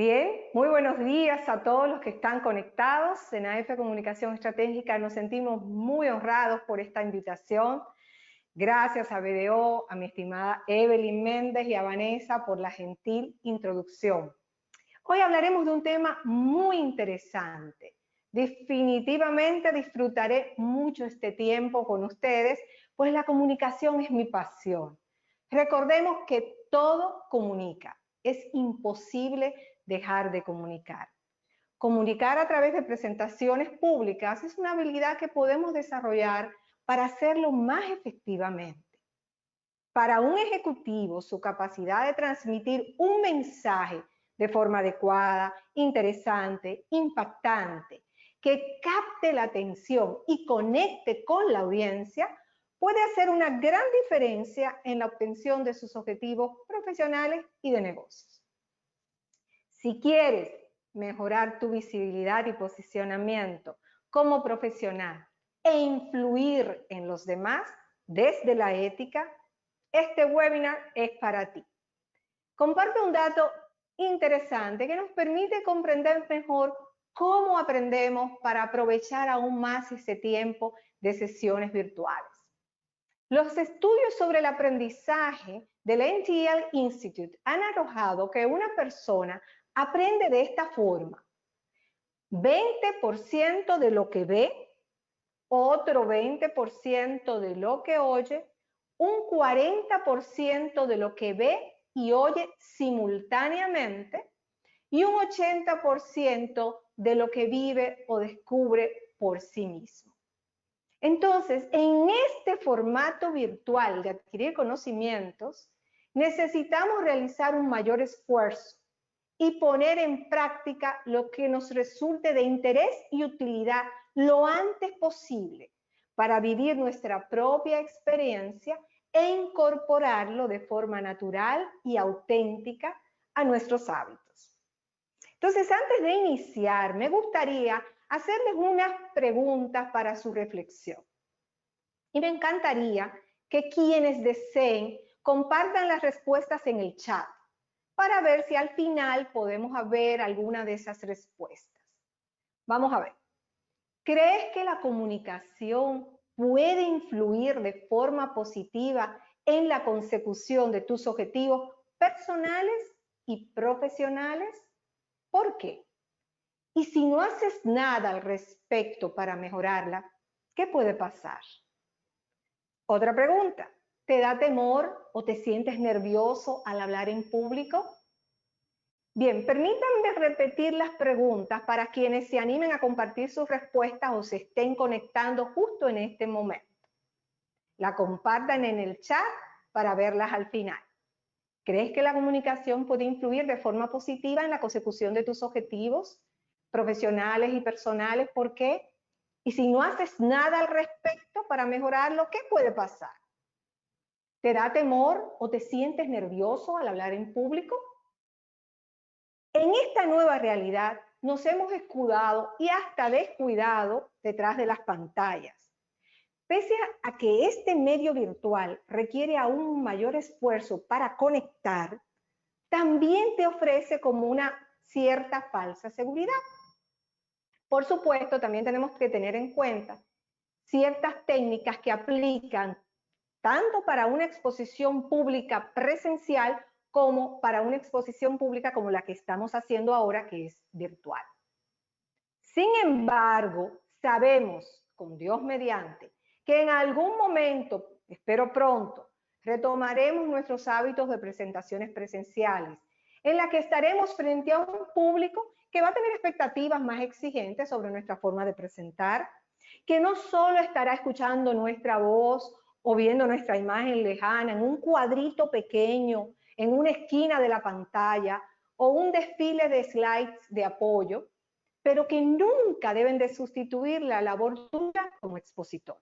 Bien, muy buenos días a todos los que están conectados. En AF Comunicación Estratégica nos sentimos muy honrados por esta invitación. Gracias a BDO, a mi estimada Evelyn Méndez y a Vanessa por la gentil introducción. Hoy hablaremos de un tema muy interesante. Definitivamente disfrutaré mucho este tiempo con ustedes, pues la comunicación es mi pasión. Recordemos que todo comunica. Es imposible dejar de comunicar. Comunicar a través de presentaciones públicas es una habilidad que podemos desarrollar para hacerlo más efectivamente. Para un ejecutivo, su capacidad de transmitir un mensaje de forma adecuada, interesante, impactante, que capte la atención y conecte con la audiencia, puede hacer una gran diferencia en la obtención de sus objetivos profesionales y de negocios. Si quieres mejorar tu visibilidad y posicionamiento como profesional e influir en los demás desde la ética, este webinar es para ti. Comparte un dato interesante que nos permite comprender mejor cómo aprendemos para aprovechar aún más ese tiempo de sesiones virtuales. Los estudios sobre el aprendizaje del NTL Institute han arrojado que una persona aprende de esta forma: 20% de lo que ve, otro 20% de lo que oye, un 40% de lo que ve y oye simultáneamente y un 80% de lo que vive o descubre por sí mismo. Entonces, en este formato virtual de adquirir conocimientos, necesitamos realizar un mayor esfuerzo y poner en práctica lo que nos resulte de interés y utilidad lo antes posible para vivir nuestra propia experiencia e incorporarlo de forma natural y auténtica a nuestros hábitos. Entonces, antes de iniciar, me gustaría hacerles unas preguntas para su reflexión. Y me encantaría que quienes deseen compartan las respuestas en el chat para ver si al final podemos ver alguna de esas respuestas. Vamos a ver. ¿Crees que la comunicación puede influir de forma positiva en la consecución de tus objetivos personales y profesionales? ¿Por qué? Y si no haces nada al respecto para mejorarla, ¿qué puede pasar? Otra pregunta. ¿Te da temor o te sientes nervioso al hablar en público? Bien, permítanme repetir las preguntas para quienes se animen a compartir sus respuestas o se estén conectando justo en este momento. La compartan en el chat para verlas al final. ¿Crees que la comunicación puede influir de forma positiva en la consecución de tus objetivos profesionales y personales? ¿Por qué? Y si no haces nada al respecto para mejorarlo, ¿qué puede pasar? ¿Te da temor o te sientes nervioso al hablar en público? En esta nueva realidad nos hemos escudado y hasta descuidado detrás de las pantallas. Pese a que este medio virtual requiere aún un mayor esfuerzo para conectar, también te ofrece como una cierta falsa seguridad. Por supuesto, también tenemos que tener en cuenta ciertas técnicas que aplican tanto para una exposición pública presencial como para una exposición pública como la que estamos haciendo ahora, que es virtual. Sin embargo, sabemos, con Dios mediante, que en algún momento, espero pronto, retomaremos nuestros hábitos de presentaciones presenciales, en la que estaremos frente a un público que va a tener expectativas más exigentes sobre nuestra forma de presentar, que no solo estará escuchando nuestra voz o viendo nuestra imagen lejana en un cuadrito pequeño, en una esquina de la pantalla, o un desfile de slides de apoyo, pero que nunca deben de sustituir la labor tuya como expositor.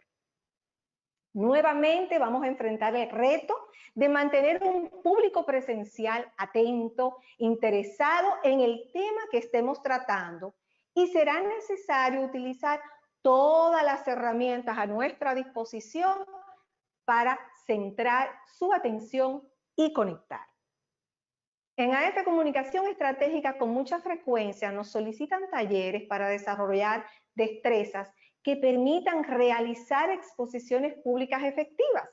Nuevamente vamos a enfrentar el reto de mantener un público presencial atento, interesado en el tema que estemos tratando, y será necesario utilizar todas las herramientas a nuestra disposición para centrar su atención y conectar. En AF Comunicación Estratégica con mucha frecuencia nos solicitan talleres para desarrollar destrezas que permitan realizar exposiciones públicas efectivas.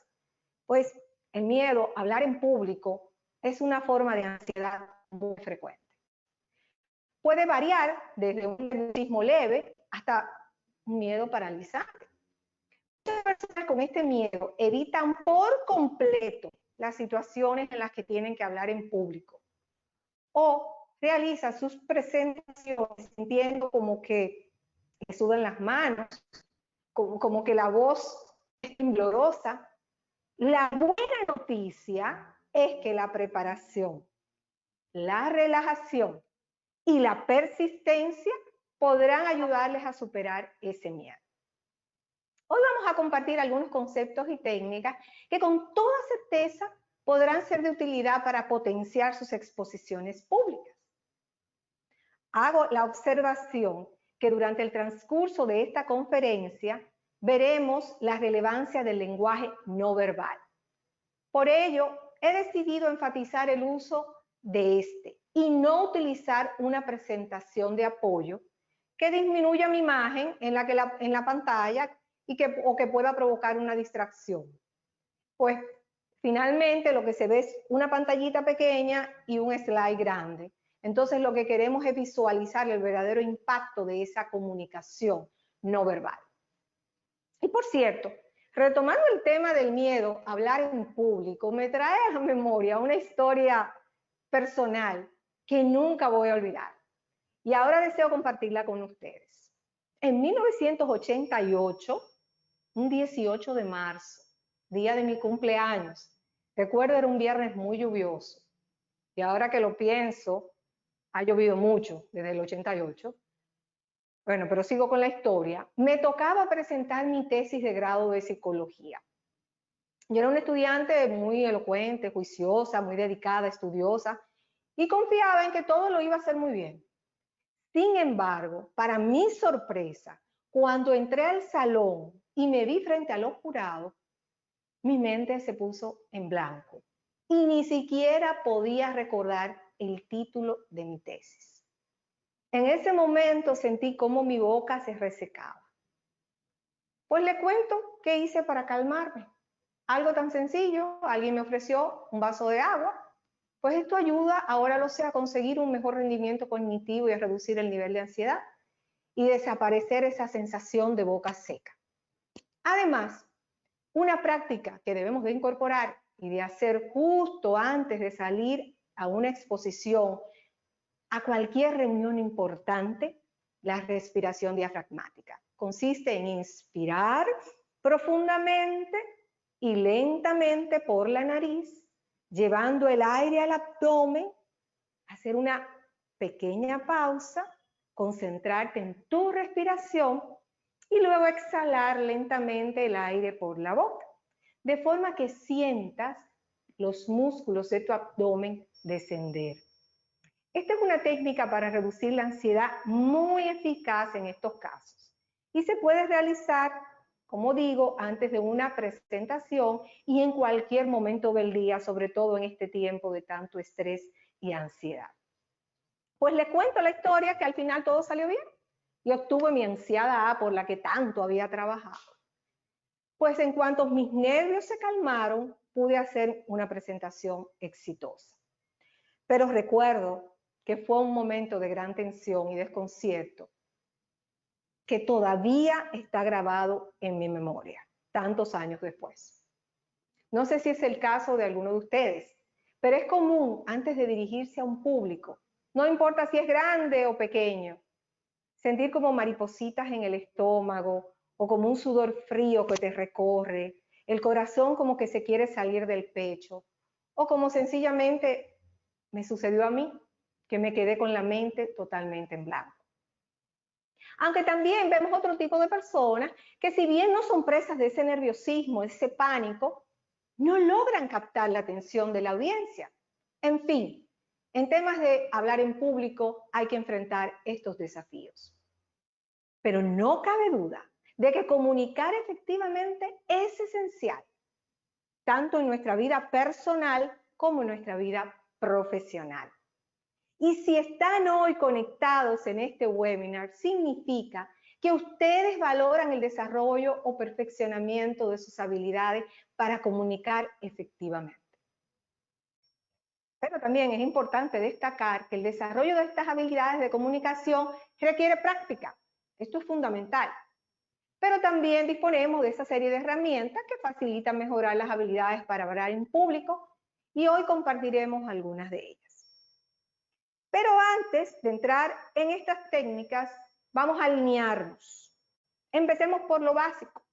Pues el miedo a hablar en público es una forma de ansiedad muy frecuente. Puede variar desde un nerviosismo leve hasta un miedo paralizante. Muchas personas con este miedo evitan por completo las situaciones en las que tienen que hablar en público o realizan sus presentaciones sintiendo como que le sudan las manos, como que la voz es temblorosa. La buena noticia es que la preparación, la relajación y la persistencia podrán ayudarles a superar ese miedo. Hoy vamos a compartir algunos conceptos y técnicas que con toda certeza podrán ser de utilidad para potenciar sus exposiciones públicas. Hago la observación que durante el transcurso de esta conferencia veremos la relevancia del lenguaje no verbal. Por ello, he decidido enfatizar el uso de este y no utilizar una presentación de apoyo que disminuya mi imagen en la pantalla o que pueda provocar una distracción. Pues finalmente lo que se ve es una pantallita pequeña y un slide grande. Entonces lo que queremos es visualizar el verdadero impacto de esa comunicación no verbal. Y por cierto, retomando el tema del miedo a hablar en público, me trae a la memoria una historia personal que nunca voy a olvidar. Y ahora deseo compartirla con ustedes. En 1988, un 18 de marzo, día de mi cumpleaños, recuerdo era un viernes muy lluvioso. Y ahora que lo pienso, ha llovido mucho desde el 88. Bueno, pero sigo con la historia. Me tocaba presentar mi tesis de grado de psicología. Yo era una estudiante muy elocuente, juiciosa, muy dedicada, estudiosa, y confiaba en que todo lo iba a hacer muy bien. Sin embargo, para mi sorpresa, cuando entré al salón y me vi frente a los jurados, mi mente se puso en blanco y ni siquiera podía recordar el título de mi tesis. En ese momento sentí cómo mi boca se resecaba. Pues le cuento qué hice para calmarme. Algo tan sencillo, alguien me ofreció un vaso de agua, pues esto ayuda, ahora lo sé, a conseguir un mejor rendimiento cognitivo y a reducir el nivel de ansiedad y desaparecer esa sensación de boca seca. Además, una práctica que debemos de incorporar y de hacer justo antes de salir a una exposición, a cualquier reunión importante, la respiración diafragmática. Consiste en inspirar profundamente y lentamente por la nariz, llevando el aire al abdomen, hacer una pequeña pausa, concentrarte en tu respiración y luego exhalar lentamente el aire por la boca, de forma que sientas los músculos de tu abdomen descender. Esta es una técnica para reducir la ansiedad muy eficaz en estos casos y se puede realizar, como digo, antes de una presentación y en cualquier momento del día, sobre todo en este tiempo de tanto estrés y ansiedad. Pues les cuento la historia que al final todo salió bien y obtuve mi ansiada A por la que tanto había trabajado. Pues en cuanto mis nervios se calmaron, pude hacer una presentación exitosa. Pero recuerdo que fue un momento de gran tensión y desconcierto que todavía está grabado en mi memoria, tantos años después. No sé si es el caso de alguno de ustedes, pero es común antes de dirigirse a un público, no importa si es grande o pequeño, sentir como maripositas en el estómago o como un sudor frío que te recorre, el corazón como que se quiere salir del pecho, o como sencillamente me sucedió a mí, que me quedé con la mente totalmente en blanco. Aunque también vemos otro tipo de personas que, si bien no son presas de ese nerviosismo, de ese pánico, no logran captar la atención de la audiencia. En fin, en temas de hablar en público hay que enfrentar estos desafíos. Pero no cabe duda de que comunicar efectivamente es esencial, tanto en nuestra vida personal como en nuestra vida profesional. Y si están hoy conectados en este webinar, significa que ustedes valoran el desarrollo o perfeccionamiento de sus habilidades para comunicar efectivamente. Pero también es importante destacar que el desarrollo de estas habilidades de comunicación requiere práctica. Esto es fundamental. Pero también disponemos de esa serie de herramientas que facilitan mejorar las habilidades para hablar en público y hoy compartiremos algunas de ellas. Pero antes de entrar en estas técnicas, vamos a alinearnos. Empecemos por lo básico.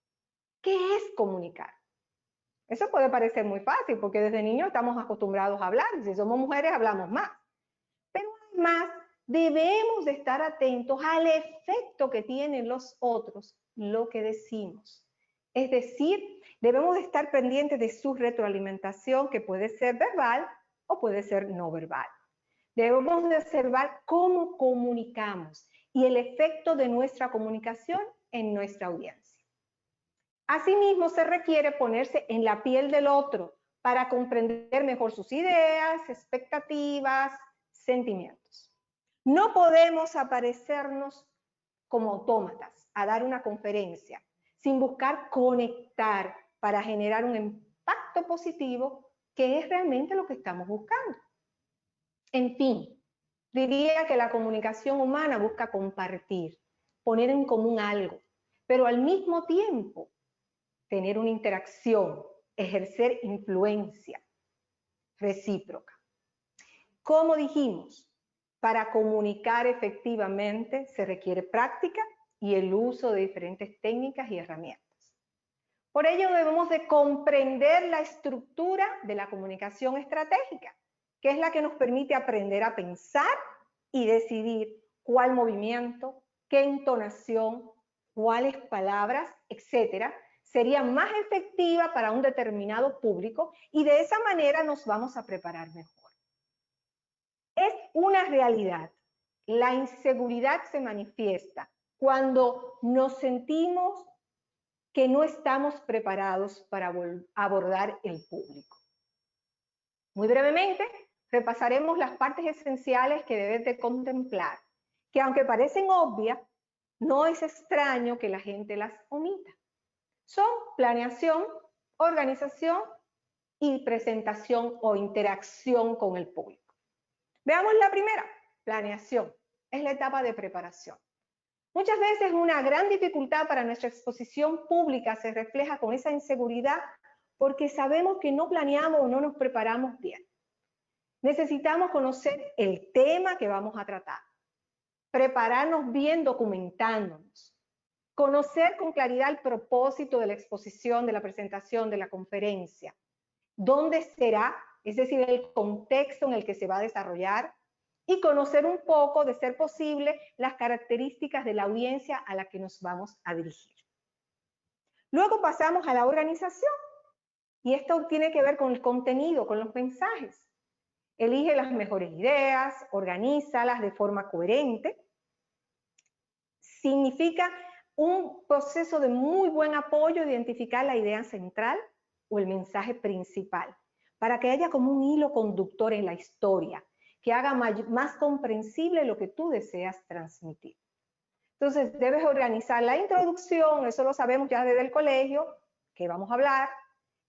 ¿Qué es comunicar? Eso puede parecer muy fácil porque desde niños estamos acostumbrados a hablar. Si somos mujeres hablamos más. Pero además debemos de estar atentos al efecto que tienen los otros lo que decimos. Es decir, debemos de estar pendientes de su retroalimentación, que puede ser verbal o puede ser no verbal. Debemos de observar cómo comunicamos y el efecto de nuestra comunicación en nuestra audiencia. Asimismo, se requiere ponerse en la piel del otro para comprender mejor sus ideas, expectativas, sentimientos. No podemos aparecernos como autómatas a dar una conferencia sin buscar conectar para generar un impacto positivo, que es realmente lo que estamos buscando. En fin, diría que la comunicación humana busca compartir, poner en común algo, pero al mismo tiempo tener una interacción, ejercer influencia recíproca. Como dijimos, para comunicar efectivamente se requiere práctica y el uso de diferentes técnicas y herramientas. Por ello debemos de comprender la estructura de la comunicación estratégica, que es la que nos permite aprender a pensar y decidir cuál movimiento, qué entonación, cuáles palabras, etcétera, sería más efectiva para un determinado público, y de esa manera nos vamos a preparar mejor. Es una realidad. La inseguridad se manifiesta cuando nos sentimos que no estamos preparados para abordar el público. Muy brevemente, repasaremos las partes esenciales que debes de contemplar, que aunque parecen obvias, no es extraño que la gente las omita. Son planeación, organización y presentación o interacción con el público. Veamos la primera, planeación. Es la etapa de preparación. Muchas veces una gran dificultad para nuestra exposición pública se refleja con esa inseguridad porque sabemos que no planeamos o no nos preparamos bien. Necesitamos conocer el tema que vamos a tratar, prepararnos bien documentándonos, conocer con claridad el propósito de la exposición, de la presentación, de la conferencia, dónde será, es decir, el contexto en el que se va a desarrollar, y conocer un poco, de ser posible, las características de la audiencia a la que nos vamos a dirigir. Luego pasamos a la organización, y esto tiene que ver con el contenido, con los mensajes. Elige las mejores ideas, organízalas de forma coherente. Significa un proceso de muy buen apoyo, identificar la idea central o el mensaje principal, para que haya como un hilo conductor en la historia, que haga más comprensible lo que tú deseas transmitir. Entonces, debes organizar la introducción, eso lo sabemos ya desde el colegio, que vamos a hablar,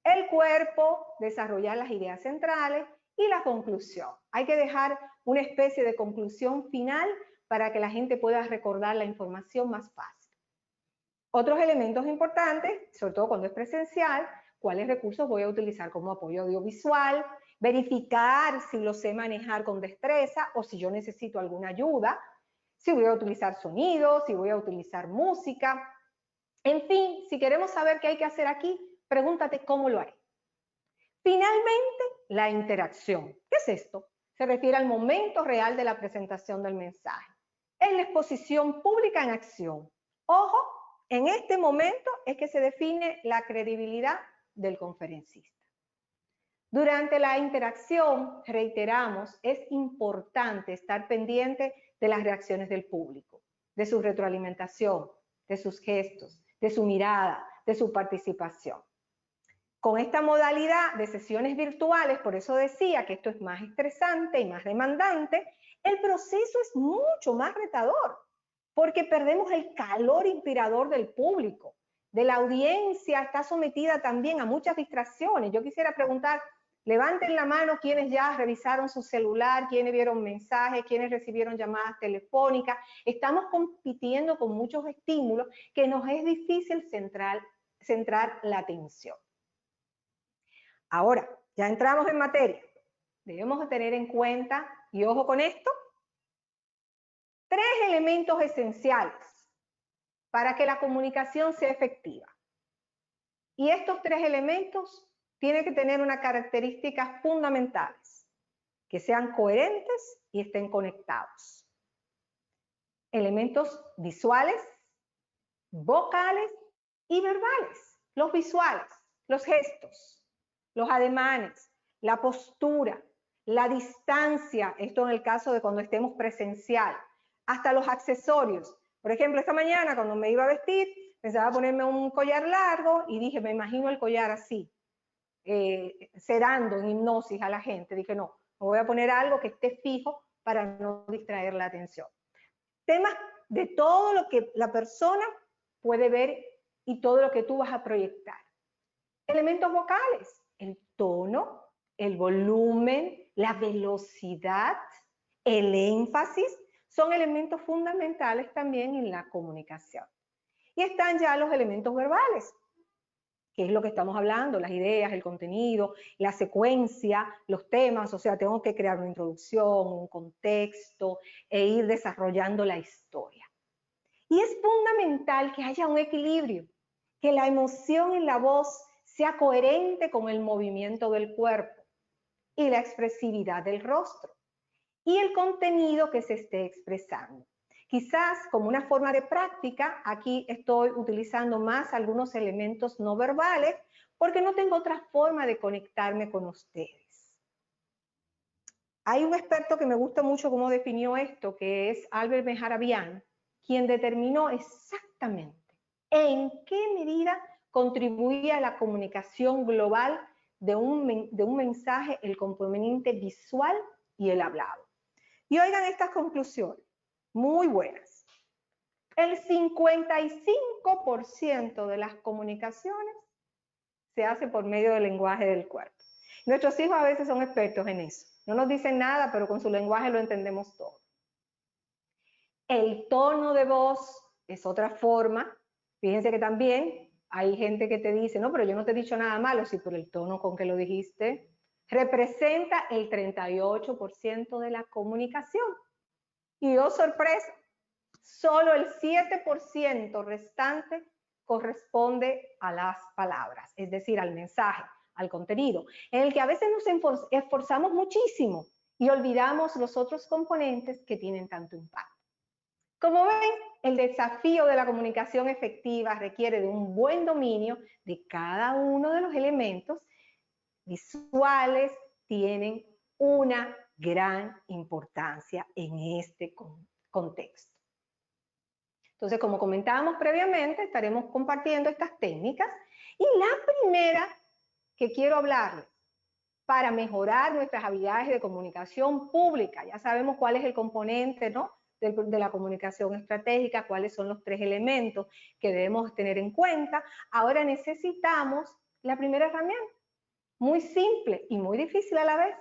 el cuerpo, desarrollar las ideas centrales y la conclusión. Hay que dejar una especie de conclusión final para que la gente pueda recordar la información más fácil. Otros elementos importantes, sobre todo cuando es presencial, cuáles recursos voy a utilizar como apoyo audiovisual, verificar si lo sé manejar con destreza o si yo necesito alguna ayuda, si voy a utilizar sonido, si voy a utilizar música. En fin, si queremos saber qué hay que hacer aquí, pregúntate cómo lo haré. Finalmente, la interacción. ¿Qué es esto? Se refiere al momento real de la presentación del mensaje. Es la exposición pública en acción. Ojo, en este momento es que se define la credibilidad del conferencista. Durante la interacción, reiteramos, es importante estar pendiente de las reacciones del público, de su retroalimentación, de sus gestos, de su mirada, de su participación. Con esta modalidad de sesiones virtuales, por eso decía que esto es más estresante y más demandante, El proceso es mucho más retador, porque perdemos el calor inspirador del público, de la audiencia, está sometida también a muchas distracciones. Yo quisiera preguntar, levanten la mano quienes ya revisaron su celular, quienes vieron mensajes, quienes recibieron llamadas telefónicas. Estamos compitiendo con muchos estímulos que nos es difícil centrar la atención. Ahora, ya entramos en materia. Debemos de tener en cuenta, y ojo con esto, 3 elementos esenciales para que la comunicación sea efectiva. Y estos 3 elementos tienen que tener unas características fundamentales, que sean coherentes y estén conectados. Elementos visuales, vocales y verbales. Los visuales, los gestos, los ademanes, la postura, la distancia, esto en el caso de cuando estemos presencial, hasta los accesorios. Por ejemplo, esta mañana cuando me iba a vestir, pensaba ponerme un collar largo y dije, me imagino el collar así, sedando en hipnosis a la gente. Dije, no, me voy a poner algo que esté fijo para no distraer la atención. Temas de todo lo que la persona puede ver y todo lo que tú vas a proyectar. Elementos vocales, el tono, el volumen, la velocidad, el énfasis, son elementos fundamentales también en la comunicación. Y están ya los elementos verbales, que es lo que estamos hablando, las ideas, el contenido, la secuencia, los temas, o sea, tengo que crear una introducción, un contexto e ir desarrollando la historia. Y es fundamental que haya un equilibrio, que la emoción en la voz sea coherente con el movimiento del cuerpo y la expresividad del rostro y el contenido que se esté expresando. Quizás como una forma de práctica, aquí estoy utilizando más algunos elementos no verbales porque no tengo otra forma de conectarme con ustedes. Hay un experto que me gusta mucho cómo definió esto, que es Albert Mehrabian, quien determinó exactamente en qué medida contribuía a la comunicación global de un mensaje el componente visual y el hablado. Y oigan estas conclusiones, muy buenas. El 55% de las comunicaciones se hace por medio del lenguaje del cuerpo. Nuestros hijos a veces son expertos en eso. No nos dicen nada, pero con su lenguaje lo entendemos todo. El tono de voz es otra forma. Fíjense que también hay gente que te dice, no, pero yo no te he dicho nada malo, sí, por el tono con que lo dijiste. Representa el 38% de la comunicación. Y oh, sorpresa, solo el 7% restante corresponde a las palabras, es decir, al mensaje, al contenido, en el que a veces nos esforzamos muchísimo y olvidamos los otros componentes que tienen tanto impacto. Como ven, el desafío de la comunicación efectiva requiere de un buen dominio de cada uno de los elementos visuales, tienen una gran importancia en este contexto. Entonces, como comentábamos previamente, estaremos compartiendo estas técnicas y la primera que quiero hablarles para mejorar nuestras habilidades de comunicación pública, ya sabemos cuál es el componente, ¿no?, de la comunicación estratégica, cuáles son los 3 elementos que debemos tener en cuenta. Ahora necesitamos la primera herramienta, muy simple y muy difícil a la vez,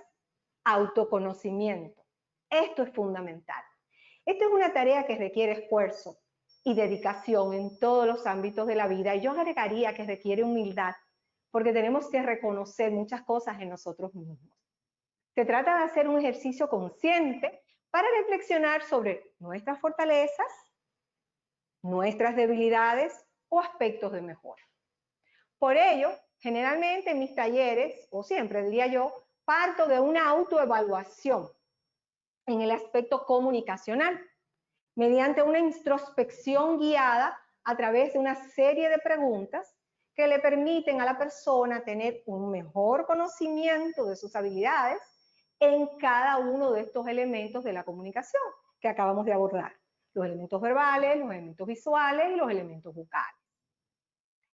autoconocimiento. Esto es fundamental. Esta es una tarea que requiere esfuerzo y dedicación en todos los ámbitos de la vida, y yo agregaría que requiere humildad, porque tenemos que reconocer muchas cosas en nosotros mismos. Se trata de hacer un ejercicio consciente para reflexionar sobre nuestras fortalezas, nuestras debilidades o aspectos de mejora. Por ello, generalmente en mis talleres, o siempre diría yo, parto de una autoevaluación en el aspecto comunicacional, mediante una introspección guiada a través de una serie de preguntas que le permiten a la persona tener un mejor conocimiento de sus habilidades en cada uno de estos elementos de la comunicación que acabamos de abordar. Los elementos verbales, los elementos visuales y los elementos vocales.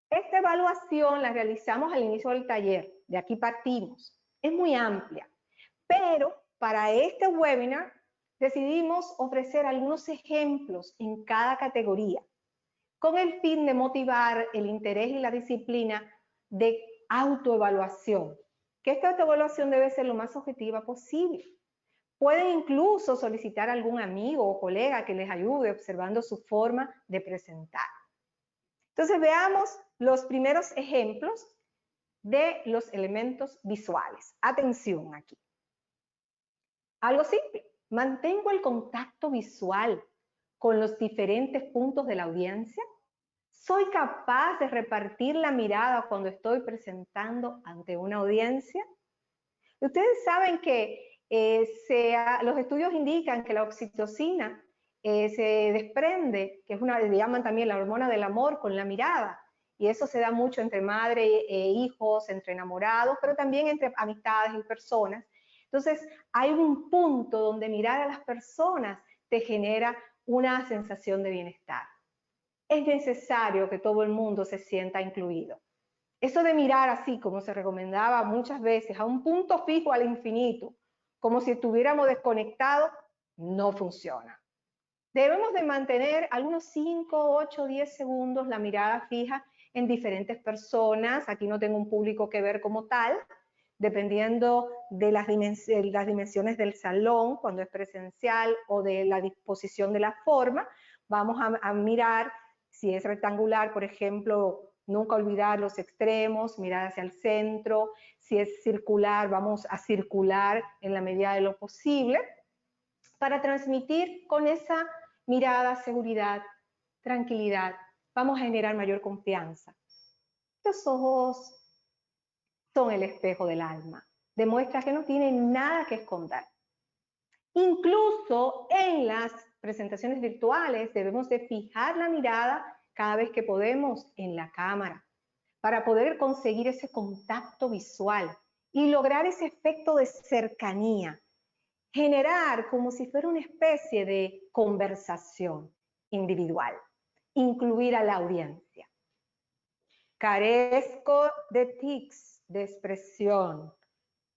Esta evaluación la realizamos al inicio del taller, de aquí partimos. Es muy amplia, pero para este webinar decidimos ofrecer algunos ejemplos en cada categoría, con el fin de motivar el interés y la disciplina de autoevaluación, que esta autoevaluación debe ser lo más objetiva posible. Pueden incluso solicitar a algún amigo o colega que les ayude observando su forma de presentar. Entonces veamos los primeros ejemplos de los elementos visuales. Atención aquí. Algo simple, mantengo el contacto visual con los diferentes puntos de la audiencia. ¿Soy capaz de repartir la mirada cuando estoy presentando ante una audiencia? Ustedes saben que los estudios indican que la oxitocina se desprende, que es le llaman también la hormona del amor, con la mirada. Y eso se da mucho entre madre e hijos, entre enamorados, pero también entre amistades y personas. Entonces, hay un punto donde mirar a las personas te genera una sensación de bienestar. Es necesario que todo el mundo se sienta incluido. Eso de mirar así, como se recomendaba muchas veces, a un punto fijo al infinito, como si estuviéramos desconectados, no funciona. Debemos de mantener algunos 5, 8, 10 segundos la mirada fija en diferentes personas. Aquí no tengo un público que ver como tal, dependiendo de las dimensiones del salón, cuando es presencial, o de la disposición de la forma. Vamos a mirar, si es rectangular, por ejemplo, nunca olvidar los extremos, mirar hacia el centro. Si es circular, vamos a circular en la medida de lo posible, para transmitir con esa mirada seguridad, tranquilidad. Vamos a generar mayor confianza. Los ojos son el espejo del alma. Demuestra que no tienen nada que esconder. Incluso en las presentaciones virtuales debemos de fijar la mirada cada vez que podemos en la cámara para poder conseguir ese contacto visual y lograr ese efecto de cercanía, generar como si fuera una especie de conversación individual, incluir a la audiencia. Carezco de tics, de expresión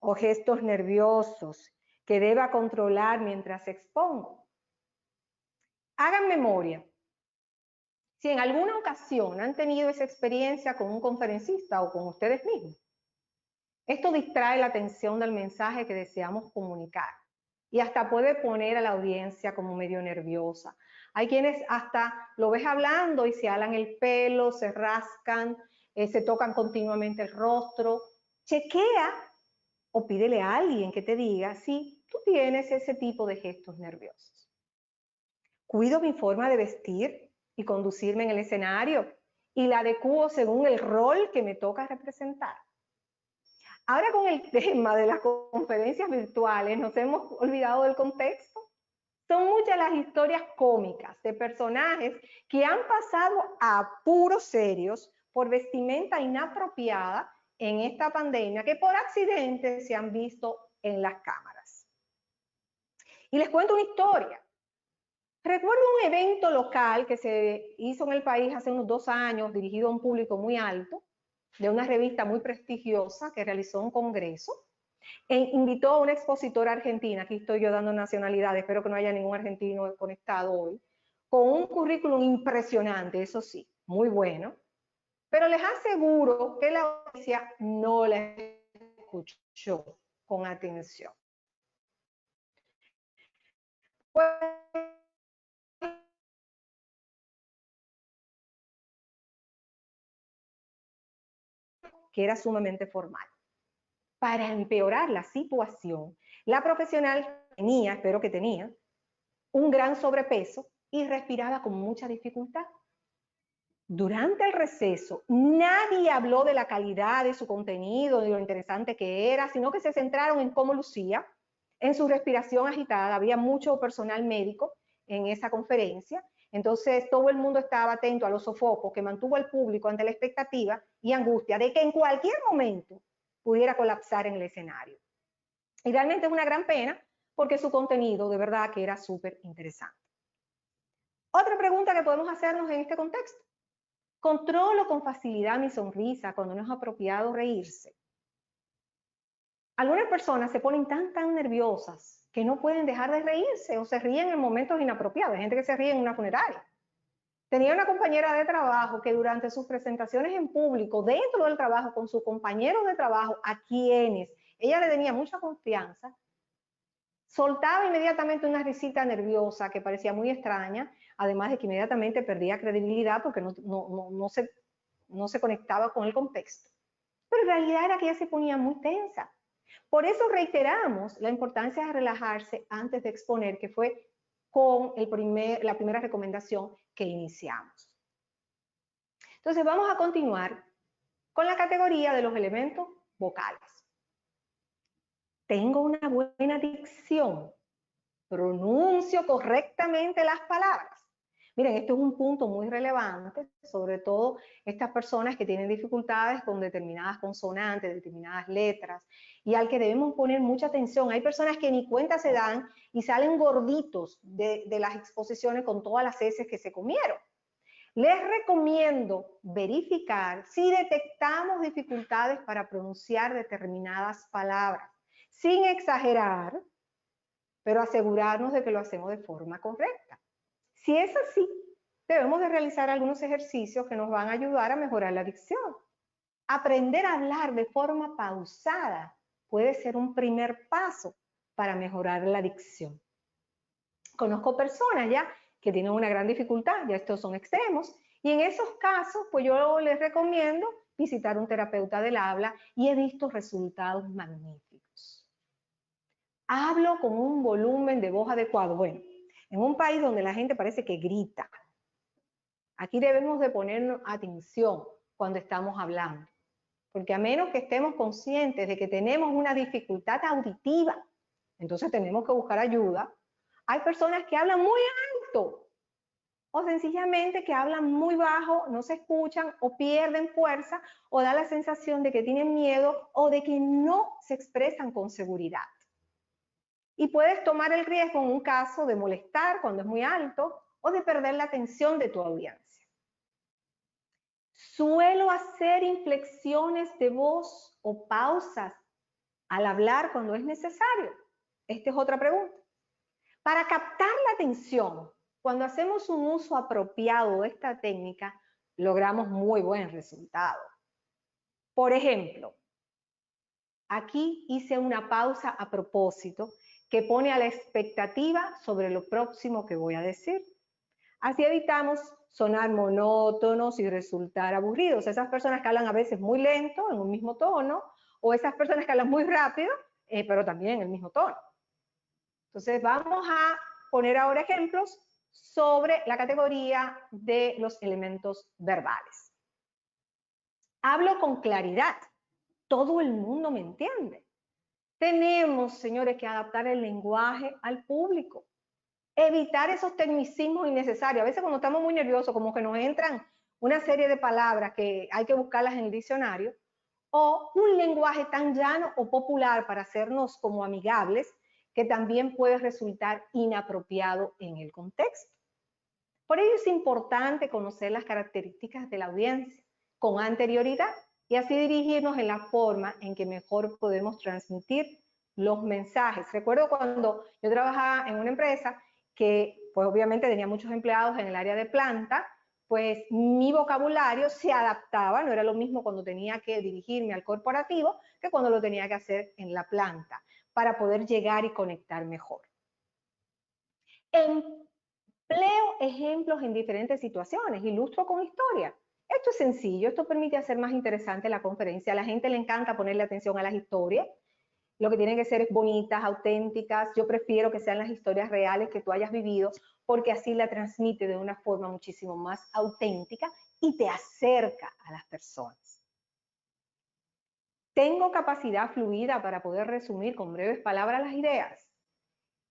o gestos nerviosos que deba controlar mientras expongo. Hagan memoria. Si en alguna ocasión han tenido esa experiencia con un conferencista o con ustedes mismos, esto distrae la atención del mensaje que deseamos comunicar y hasta puede poner a la audiencia como medio nerviosa. Hay quienes hasta lo ves hablando y se alan el pelo, se rascan, se tocan continuamente el rostro. Chequea o pídele a alguien que te diga si tú tienes ese tipo de gestos nerviosos. Cuido mi forma de vestir y conducirme en el escenario y la adecuo según el rol que me toca representar. Ahora con el tema de las conferencias virtuales, nos hemos olvidado del contexto. Son muchas las historias cómicas de personajes que han pasado a apuros serios por vestimenta inapropiada en esta pandemia, que por accidente se han visto en las cámaras. Y les cuento una historia. Recuerdo un evento local que se hizo en el país hace unos 2 años, dirigido a un público muy alto, de una revista muy prestigiosa que realizó un congreso, e invitó a una expositora argentina. Aquí estoy yo dando nacionalidad, espero que no haya ningún argentino conectado hoy, con un currículum impresionante, eso sí, muy bueno, pero les aseguro que la audiencia no la escuchó con atención. Pues, que era sumamente formal. Para empeorar la situación, la profesional tenía, espero que tenía, un gran sobrepeso y respiraba con mucha dificultad. Durante el receso, nadie habló de la calidad de su contenido, de lo interesante que era, sino que se centraron en cómo lucía, en su respiración agitada. Había mucho personal médico en esa conferencia, entonces todo el mundo estaba atento a los sofocos que mantuvo al público ante la expectativa y angustia de que en cualquier momento pudiera colapsar en el escenario. Y realmente es una gran pena porque su contenido de verdad que era súper interesante. Otra pregunta que podemos hacernos en este contexto: ¿controlo con facilidad mi sonrisa cuando no es apropiado reírse? Algunas personas se ponen tan nerviosas que no pueden dejar de reírse o se ríen en momentos inapropiados. Hay gente que se ríe en una funeraria. Tenía una compañera de trabajo que durante sus presentaciones en público, dentro del trabajo, con sus compañeros de trabajo, a quienes ella le tenía mucha confianza, soltaba inmediatamente una risita nerviosa que parecía muy extraña, además de que inmediatamente perdía credibilidad porque no se conectaba con el contexto. Pero en realidad era que ella se ponía muy tensa. Por eso reiteramos la importancia de relajarse antes de exponer, que fue con la primera recomendación que iniciamos. Entonces vamos a continuar con la categoría de los elementos vocales. Tengo una buena dicción, pronuncio correctamente las palabras. Miren, esto es un punto muy relevante, sobre todo estas personas que tienen dificultades con determinadas consonantes, determinadas letras, y al que debemos poner mucha atención. Hay personas que ni cuenta se dan y salen gorditos de las exposiciones con todas las heces que se comieron. Les recomiendo verificar si detectamos dificultades para pronunciar determinadas palabras, sin exagerar, pero asegurarnos de que lo hacemos de forma correcta. Si es así, debemos de realizar algunos ejercicios que nos van a ayudar a mejorar la dicción. Aprender a hablar de forma pausada puede ser un primer paso para mejorar la dicción. Conozco personas ya que tienen una gran dificultad, ya estos son extremos, y en esos casos, pues yo les recomiendo visitar un terapeuta del habla y he visto resultados magníficos. Hablo con un volumen de voz adecuado. Bueno, en un país donde la gente parece que grita, aquí debemos de ponernos atención cuando estamos hablando, porque a menos que estemos conscientes de que tenemos una dificultad auditiva, entonces tenemos que buscar ayuda. Hay personas que hablan muy alto o sencillamente que hablan muy bajo, no se escuchan o pierden fuerza o da la sensación de que tienen miedo o de que no se expresan con seguridad. Y puedes tomar el riesgo en un caso de molestar cuando es muy alto o de perder la atención de tu audiencia. Suelo hacer inflexiones de voz o pausas al hablar cuando es necesario. Esta es otra pregunta. Para captar la atención, cuando hacemos un uso apropiado de esta técnica, logramos muy buen resultado. Por ejemplo, aquí hice una pausa a propósito que pone a la expectativa sobre lo próximo que voy a decir. Así evitamos sonar monótonos y resultar aburridos. Esas personas que hablan a veces muy lento, en un mismo tono, o esas personas que hablan muy rápido, pero también en el mismo tono. Entonces vamos a poner ahora ejemplos sobre la categoría de los elementos verbales. Hablo con claridad. Todo el mundo me entiende. Tenemos, señores, que adaptar el lenguaje al público. Evitar esos tecnicismos innecesarios. A veces cuando estamos muy nerviosos, como que nos entran una serie de palabras que hay que buscarlas en el diccionario, o un lenguaje tan llano o popular para hacernos como amigables, que también puede resultar inapropiado en el contexto. Por ello es importante conocer las características de la audiencia con anterioridad y así dirigirnos en la forma en que mejor podemos transmitir los mensajes. Recuerdo cuando yo trabajaba en una empresa que pues obviamente tenía muchos empleados en el área de planta, pues mi vocabulario se adaptaba, no era lo mismo cuando tenía que dirigirme al corporativo que cuando lo tenía que hacer en la planta, para poder llegar y conectar mejor. Empleo ejemplos en diferentes situaciones, ilustro con historia. Esto es sencillo, esto permite hacer más interesante la conferencia. A la gente le encanta ponerle atención a las historias. Lo que tienen que ser es bonitas, auténticas. Yo prefiero que sean las historias reales que tú hayas vivido, porque así la transmite de una forma muchísimo más auténtica y te acerca a las personas. ¿Tengo capacidad fluida para poder resumir con breves palabras las ideas?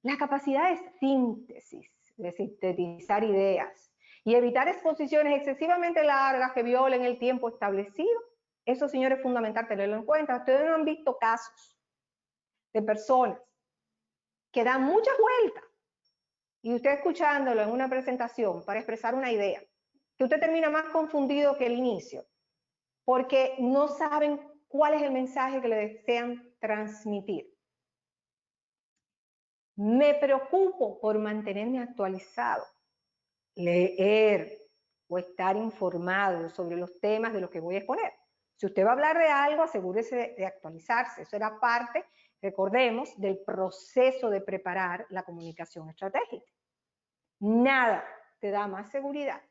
La capacidad de síntesis, de sintetizar ideas y evitar exposiciones excesivamente largas que violen el tiempo establecido, eso, señores, es fundamental tenerlo en cuenta. Ustedes no han visto casos de personas que dan muchas vueltas y usted escuchándolo en una presentación para expresar una idea, que usted termina más confundido que el inicio, porque no saben cuál es el mensaje que le desean transmitir. Me preocupo por mantenerme actualizado, leer o estar informado sobre los temas de los que voy a exponer. Si usted va a hablar de algo, asegúrese de actualizarse. Eso era parte, recordemos, del proceso de preparar la comunicación estratégica. Nada te da más seguridad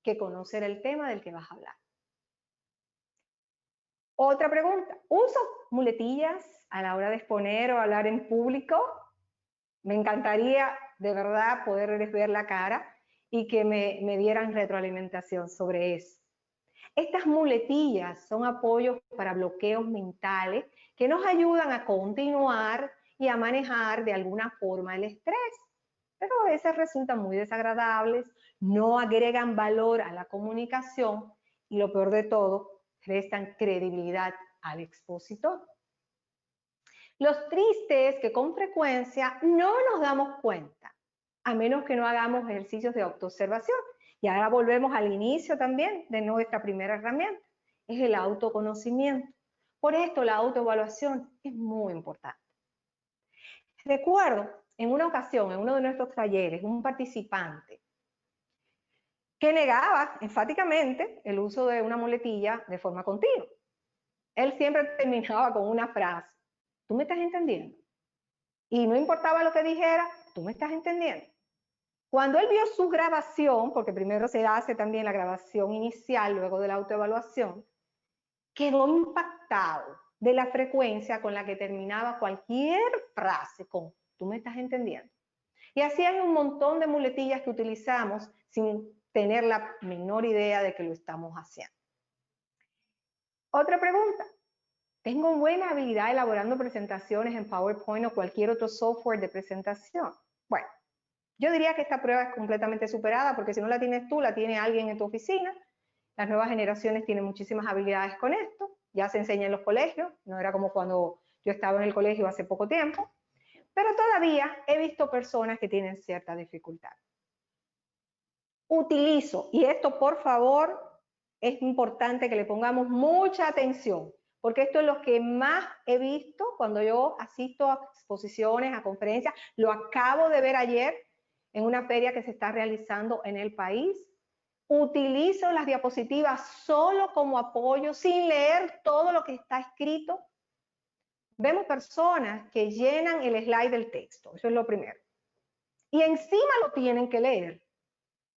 que conocer el tema del que vas a hablar. Otra pregunta, ¿uso muletillas a la hora de exponer o hablar en público? Me encantaría de verdad poderles ver la cara y que me dieran retroalimentación sobre eso. Estas muletillas son apoyos para bloqueos mentales que nos ayudan a continuar y a manejar de alguna forma el estrés, pero a veces resultan muy desagradables, no agregan valor a la comunicación y lo peor de todo, restan credibilidad al expositor. Los tristes que con frecuencia no nos damos cuenta, a menos que no hagamos ejercicios de autoobservación. Y ahora volvemos al inicio también de nuestra primera herramienta, es el autoconocimiento. Por esto la autoevaluación es muy importante. Recuerdo en una ocasión, en uno de nuestros talleres, un participante que negaba enfáticamente el uso de una muletilla de forma continua. Él siempre terminaba con una frase, ¿tú me estás entendiendo? Y no importaba lo que dijera, ¿tú me estás entendiendo? Cuando él vio su grabación, porque primero se hace también la grabación inicial, luego de la autoevaluación, quedó impactado de la frecuencia con la que terminaba cualquier frase con ¿tú me estás entendiendo? Y así hay un montón de muletillas que utilizamos sin tener la menor idea de que lo estamos haciendo. Otra pregunta. ¿Tengo buena habilidad elaborando presentaciones en PowerPoint o cualquier otro software de presentación? Bueno, yo diría que esta prueba es completamente superada porque si no la tienes tú, la tiene alguien en tu oficina. Las nuevas generaciones tienen muchísimas habilidades con esto. Ya se enseña en los colegios, no era como cuando yo estaba en el colegio hace poco tiempo. Pero todavía he visto personas que tienen cierta dificultad. Utilizo, y esto por favor es importante que le pongamos mucha atención, porque esto es lo que más he visto cuando yo asisto a exposiciones, a conferencias, lo acabo de ver ayer en una feria que se está realizando en el país. Utilizo las diapositivas solo como apoyo, sin leer todo lo que está escrito. Vemos personas que llenan el slide del texto, eso es lo primero. Y encima lo tienen que leer.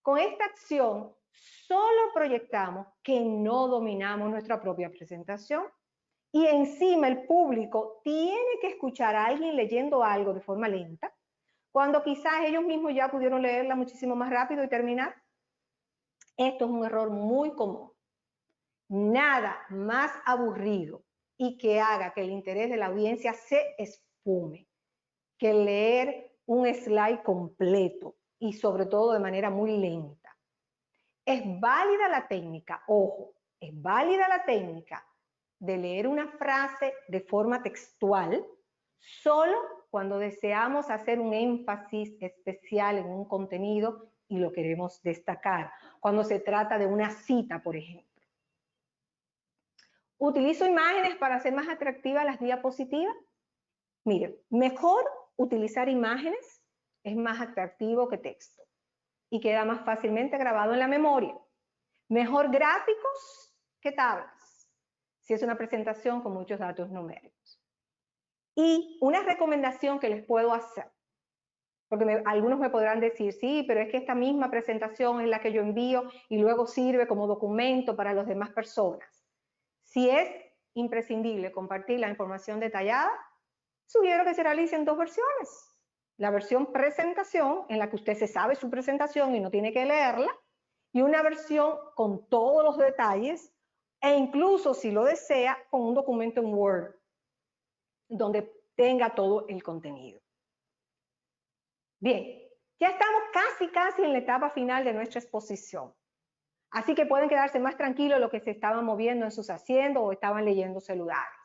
Con esta acción solo proyectamos que no dominamos nuestra propia presentación y encima el público tiene que escuchar a alguien leyendo algo de forma lenta, cuando quizás ellos mismos ya pudieron leerla muchísimo más rápido y terminar. Esto es un error muy común. Nada más aburrido y que haga que el interés de la audiencia se esfume que leer un slide completo y sobre todo de manera muy lenta. Es válida la técnica, ojo, es válida la técnica de leer una frase de forma textual solo cuando deseamos hacer un énfasis especial en un contenido y lo queremos destacar, cuando se trata de una cita, por ejemplo. ¿Utilizo imágenes para hacer más atractivas las diapositivas? Miren, mejor utilizar imágenes es más atractivo que texto y queda más fácilmente grabado en la memoria. Mejor gráficos que tablas, si es una presentación con muchos datos numéricos. Y una recomendación que les puedo hacer, porque algunos me podrán decir, sí, pero es que esta misma presentación es la que yo envío y luego sirve como documento para las demás personas. Si es imprescindible compartir la información detallada, sugiero que se realicen dos versiones. La versión presentación, en la que usted se sabe su presentación y no tiene que leerla, y una versión con todos los detalles, e incluso, si lo desea, con un documento en Word, donde tenga todo el contenido. Bien, ya estamos casi en la etapa final de nuestra exposición. Así que pueden quedarse más tranquilos los que se estaban moviendo en sus asientos o estaban leyendo celulares.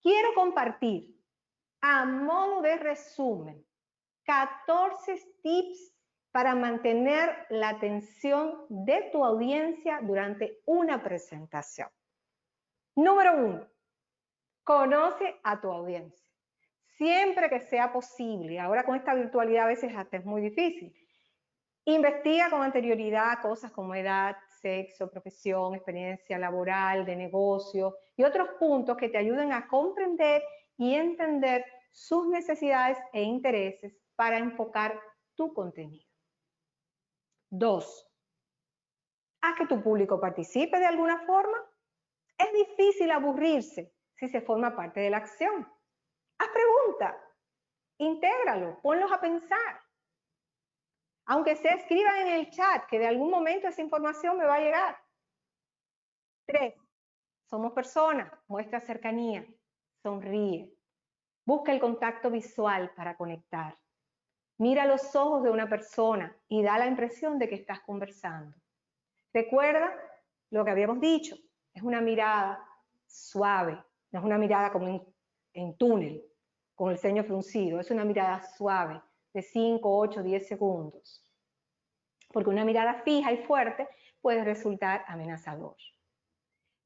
Quiero compartir, a modo de resumen, 14 tips para mantener la atención de tu audiencia durante una presentación. Número 1, conoce a tu audiencia. siempre que sea posible. Ahora con esta virtualidad a veces hasta es muy difícil. Investiga con anterioridad cosas como edad, sexo, profesión, experiencia laboral, de negocio y otros puntos que te ayuden a comprender y entender sus necesidades e intereses para enfocar tu contenido. 2. Haz que tu público participe de alguna forma. Es difícil aburrirse si se forma parte de la acción. Haz preguntas, intégralo, ponlos a pensar. Aunque sea, escriban en el chat que de algún momento esa información me va a llegar. 3. Somos personas, muestra cercanía, sonríe. Busca el contacto visual para conectar. Mira los ojos de una persona y da la impresión de que estás conversando. Recuerda lo que habíamos dicho, es una mirada suave, no es una mirada como en túnel, con el ceño fruncido, es una mirada suave de 5, 8, 10 segundos. Porque una mirada fija y fuerte puede resultar amenazador.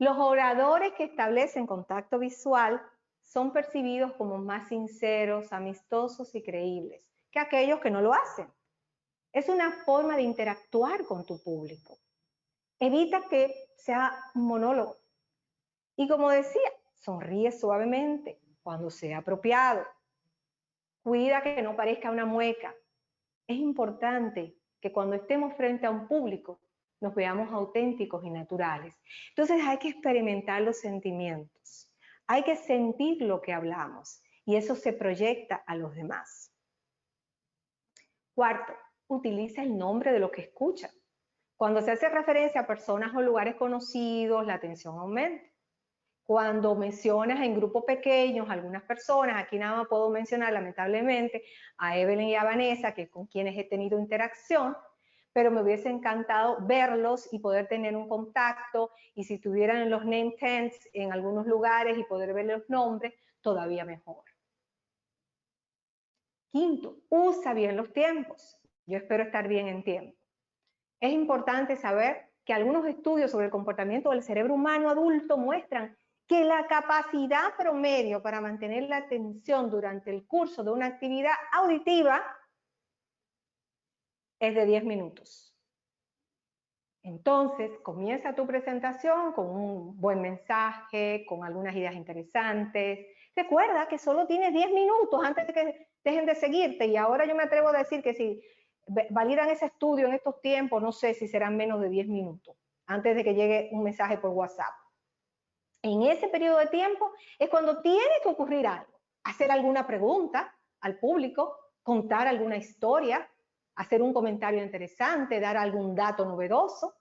Los oradores que establecen contacto visual son percibidos como más sinceros, amistosos y creíbles que aquellos que no lo hacen. Es una forma de interactuar con tu público. Evita que sea un monólogo. Y como decía, sonríe suavemente cuando sea apropiado. Cuida que no parezca una mueca. Es importante que cuando estemos frente a un público nos veamos auténticos y naturales. Entonces hay que experimentar los sentimientos. Hay que sentir lo que hablamos y eso se proyecta a los demás. 4. Utiliza el nombre de lo que escucha. Cuando se hace referencia a personas o lugares conocidos, la atención aumenta. Cuando mencionas en grupos pequeños a algunas personas, aquí nada más puedo mencionar lamentablemente a Evelyn y a Vanessa, que con quienes he tenido interacción, pero me hubiese encantado verlos y poder tener un contacto, y si estuvieran en los name tags en algunos lugares y poder ver los nombres, todavía mejor. 5. Usa bien los tiempos. Yo espero estar bien en tiempo. Es importante saber que algunos estudios sobre el comportamiento del cerebro humano adulto muestran que la capacidad promedio para mantener la atención durante el curso de una actividad auditiva es de 10 minutos. Entonces, comienza tu presentación con un buen mensaje, con algunas ideas interesantes. Recuerda que solo tienes 10 minutos antes de que dejen de seguirte, y ahora yo me atrevo a decir que si validan ese estudio en estos tiempos, no sé si serán menos de 10 minutos antes de que llegue un mensaje por WhatsApp. En ese periodo de tiempo es cuando tiene que ocurrir algo, hacer alguna pregunta al público, contar alguna historia, hacer un comentario interesante, dar algún dato novedoso.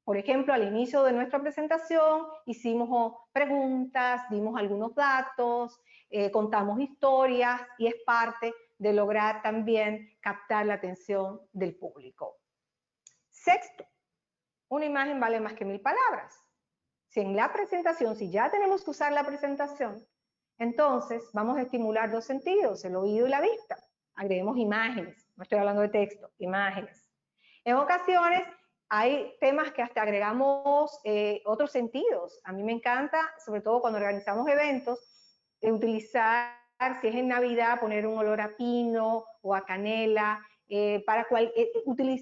Por ejemplo, al inicio de nuestra presentación hicimos preguntas, dimos algunos datos, contamos historias, y es parte de lograr también captar la atención del público. 6. Una imagen vale más que 1000 palabras. Si en la presentación, si ya tenemos que usar la presentación, entonces vamos a estimular 2 sentidos, el oído y la vista. Agreguemos imágenes, no estoy hablando de texto, imágenes. En ocasiones hay temas que hasta agregamos otros sentidos. A mí me encanta, sobre todo cuando organizamos eventos, utilizar, si es en Navidad, poner un olor a pino o a canela.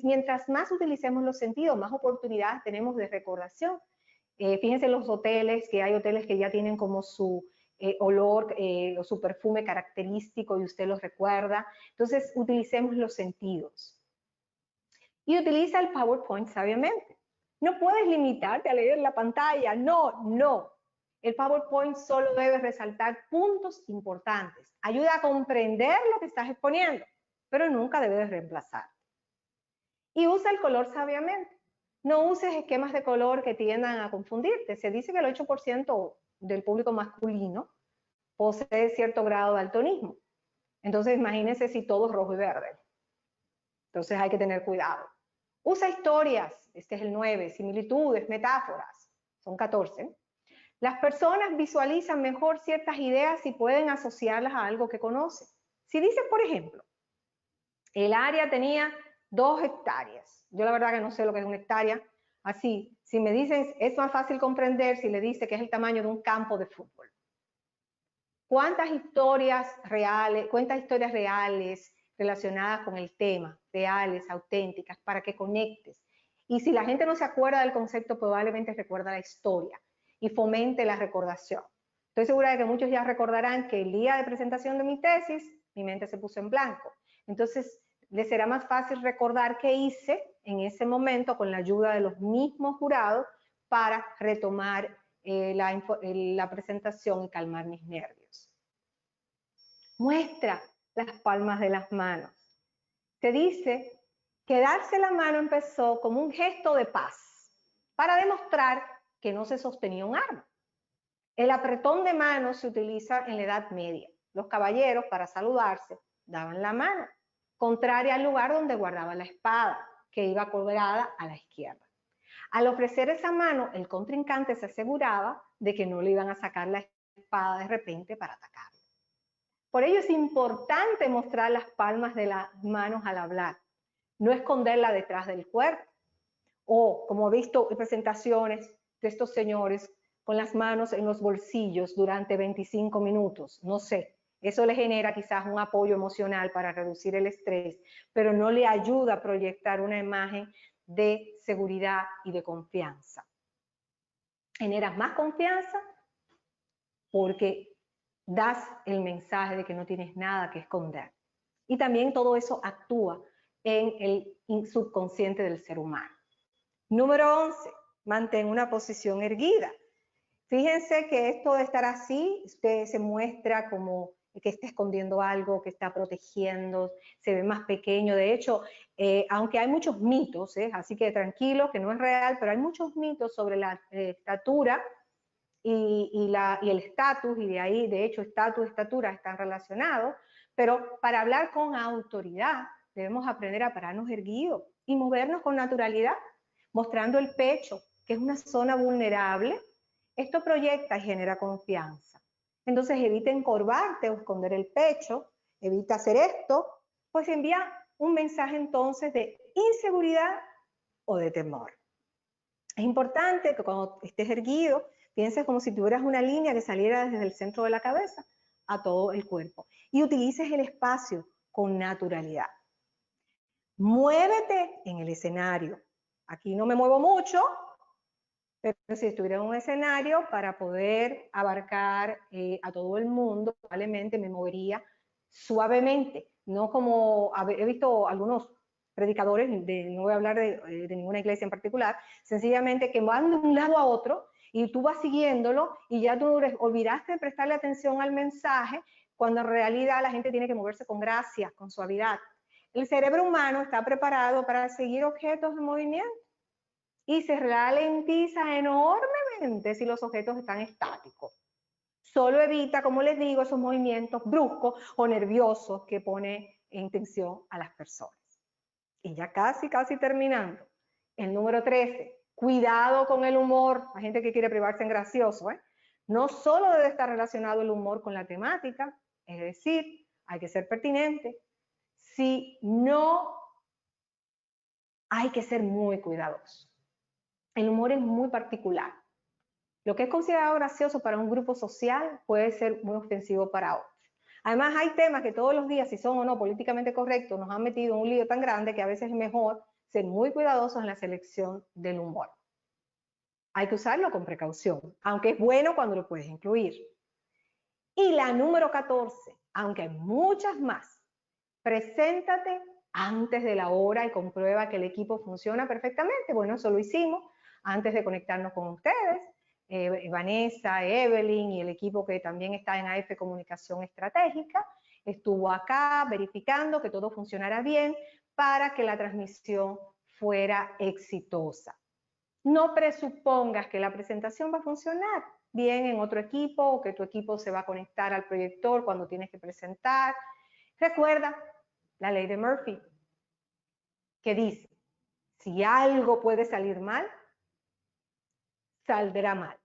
Mientras más utilicemos los sentidos, más oportunidades tenemos de recordación. Fíjense en los hoteles, que hay hoteles que ya tienen como su olor o su perfume característico y usted los recuerda. Entonces, utilicemos los sentidos. Y utiliza el PowerPoint sabiamente. No puedes limitarte a leer la pantalla, no. El PowerPoint solo debe resaltar puntos importantes. Ayuda a comprender lo que estás exponiendo, pero nunca debes reemplazar. Y usa el color sabiamente. No uses esquemas de color que tiendan a confundirte. Se dice que el 8% del público masculino posee cierto grado de daltonismo. Entonces, imagínense si todo es rojo y verde. Entonces hay que tener cuidado. Usa historias, este es el 9, similitudes, metáforas, son 14. Las personas visualizan mejor ciertas ideas si pueden asociarlas a algo que conocen. Si dices, por ejemplo, el área tenía 2 hectáreas. Yo la verdad que no sé lo que es una hectárea. Así, si me dicen, es más fácil comprender si le dice que es el tamaño de un campo de fútbol. cuántas historias reales relacionadas con el tema, reales, auténticas, para que conectes. Y si la gente no se acuerda del concepto, probablemente recuerda la historia y fomente la recordación. Estoy segura de que muchos ya recordarán que el día de presentación de mi tesis, mi mente se puso en blanco. Entonces, les será más fácil recordar qué hice en ese momento con la ayuda de los mismos jurados para retomar la presentación y calmar mis nervios. Muestra las palmas de las manos. Se dice que darse la mano empezó como un gesto de paz para demostrar que no se sostenía un arma. El apretón de manos se utiliza en la Edad Media. Los caballeros, para saludarse, daban la mano, contraria al lugar donde guardaba la espada, que iba colgada a la izquierda. Al ofrecer esa mano, el contrincante se aseguraba de que no le iban a sacar la espada de repente para atacarlo. Por ello es importante mostrar las palmas de las manos al hablar, no esconderla detrás del cuerpo. O, como he visto en presentaciones de estos señores, con las manos en los bolsillos durante 25 minutos, no sé, eso le genera quizás un apoyo emocional para reducir el estrés, pero no le ayuda a proyectar una imagen de seguridad y de confianza. Generas más confianza porque das el mensaje de que no tienes nada que esconder. Y también todo eso actúa en el subconsciente del ser humano. Número 11, mantén una posición erguida. Fíjense que esto de estar así, usted se muestra como que está escondiendo algo, que está protegiendo, se ve más pequeño. De hecho, aunque hay muchos mitos, así que tranquilo, que no es real, pero hay muchos mitos sobre la estatura y el estatus, y de ahí, de hecho, estatus y estatura están relacionados, pero para hablar con autoridad debemos aprender a pararnos erguidos y movernos con naturalidad, mostrando el pecho, que es una zona vulnerable. Esto proyecta y genera confianza. Entonces evita encorvarte o esconder el pecho, evita hacer esto, pues envía un mensaje entonces de inseguridad o de temor. Es importante que cuando estés erguido, pienses como si tuvieras una línea que saliera desde el centro de la cabeza a todo el cuerpo y utilices el espacio con naturalidad. Muévete en el escenario. Aquí no me muevo mucho, pero si estuviera en un escenario para poder abarcar a todo el mundo, probablemente me movería suavemente, no como he visto algunos predicadores, no voy a hablar de ninguna iglesia en particular, sencillamente que van de un lado a otro y tú vas siguiéndolo y ya tú olvidaste de prestarle atención al mensaje, cuando en realidad la gente tiene que moverse con gracia, con suavidad. El cerebro humano está preparado para seguir objetos en movimiento y se ralentiza enormemente si los objetos están estáticos. Solo evita, como les digo, esos movimientos bruscos o nerviosos que pone en tensión a las personas. Y ya casi terminando. El número 13, cuidado con el humor. Hay gente que quiere privarse en gracioso, No solo debe estar relacionado el humor con la temática, es decir, hay que ser pertinente, sino hay que ser muy cuidadoso. El humor es muy particular. Lo que es considerado gracioso para un grupo social puede ser muy ofensivo para otros. Además, hay temas que todos los días, si son o no políticamente correctos, nos han metido en un lío tan grande que a veces es mejor ser muy cuidadosos en la selección del humor. Hay que usarlo con precaución, aunque es bueno cuando lo puedes incluir. Y la número 14, aunque hay muchas más, preséntate antes de la hora y comprueba que el equipo funciona perfectamente. Bueno, eso lo hicimos antes de conectarnos con ustedes. Vanessa, Evelyn y el equipo que también está en AF Comunicación Estratégica, estuvo acá verificando que todo funcionara bien para que la transmisión fuera exitosa. No presupongas que la presentación va a funcionar bien en otro equipo o que tu equipo se va a conectar al proyector cuando tienes que presentar. Recuerda la ley de Murphy, que dice, si algo puede salir mal, saldrá mal.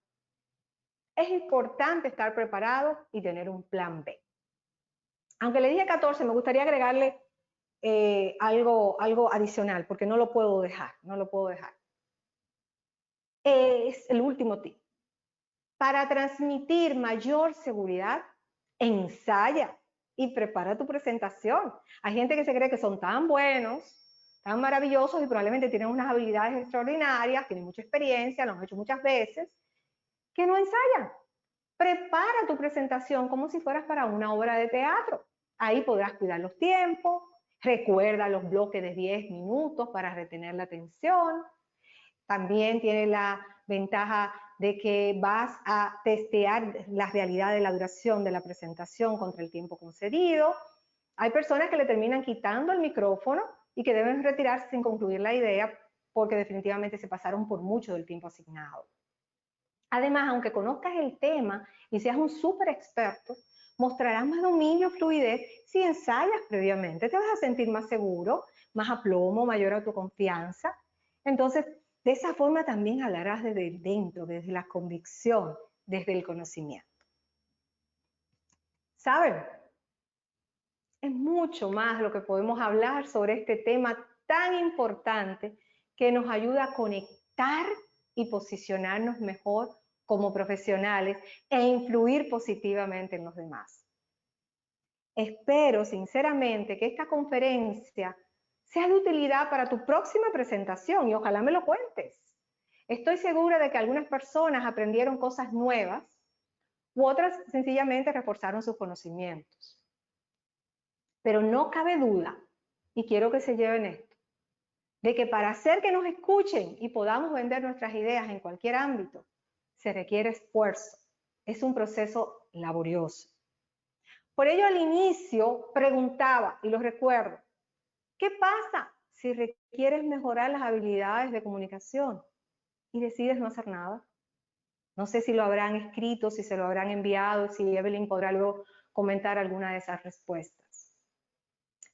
Es importante estar preparado y tener un plan B. Aunque le dije 14, me gustaría agregarle algo adicional, porque no lo puedo dejar, Es el último tip. Para transmitir mayor seguridad, ensaya y prepara tu presentación. Hay gente que se cree que son tan buenos, tan maravillosos y probablemente tienen unas habilidades extraordinarias, tienen mucha experiencia, lo han hecho muchas veces, que no ensayan. Prepara tu presentación como si fueras para una obra de teatro. Ahí podrás cuidar los tiempos, recuerda los bloques de 10 minutos para retener la atención. También tiene la ventaja de que vas a testear la realidad de la duración de la presentación contra el tiempo concedido. Hay personas que le terminan quitando el micrófono y que deben retirarse sin concluir la idea porque definitivamente se pasaron por mucho del tiempo asignado. Además, aunque conozcas el tema y seas un súper experto, mostrarás más dominio, fluidez si ensayas previamente. Te vas a sentir más seguro, más aplomo, mayor autoconfianza. Entonces, de esa forma también hablarás desde dentro, desde la convicción, desde el conocimiento. ¿Saben? Es mucho más lo que podemos hablar sobre este tema tan importante que nos ayuda a conectar y posicionarnos mejor como profesionales e influir positivamente en los demás. Espero sinceramente que esta conferencia sea de utilidad para tu próxima presentación y ojalá me lo cuentes. Estoy segura de que algunas personas aprendieron cosas nuevas u otras sencillamente reforzaron sus conocimientos. Pero no cabe duda, y quiero que se lleven esto, de que para hacer que nos escuchen y podamos vender nuestras ideas en cualquier ámbito, se requiere esfuerzo. Es un proceso laborioso. Por ello, al inicio preguntaba, y lo recuerdo, ¿qué pasa si requieres mejorar las habilidades de comunicación y decides no hacer nada? No sé si lo habrán escrito, si se lo habrán enviado, si Evelyn podrá luego comentar alguna de esas respuestas.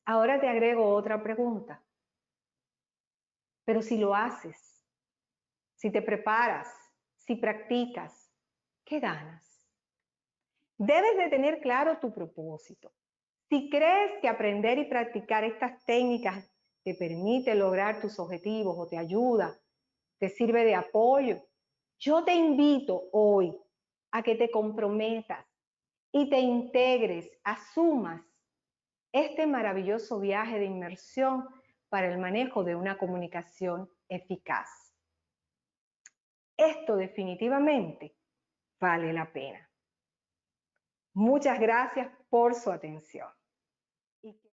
Ahora te agrego otra pregunta. Pero si lo haces, si te preparas, si practicas, ¿qué ganas? Debes de tener claro tu propósito. Si crees que aprender y practicar estas técnicas te permite lograr tus objetivos o te ayuda, te sirve de apoyo, yo te invito hoy a que te comprometas y te integres, asumas este maravilloso viaje de inmersión para el manejo de una comunicación eficaz. Esto definitivamente vale la pena. Muchas gracias por su atención.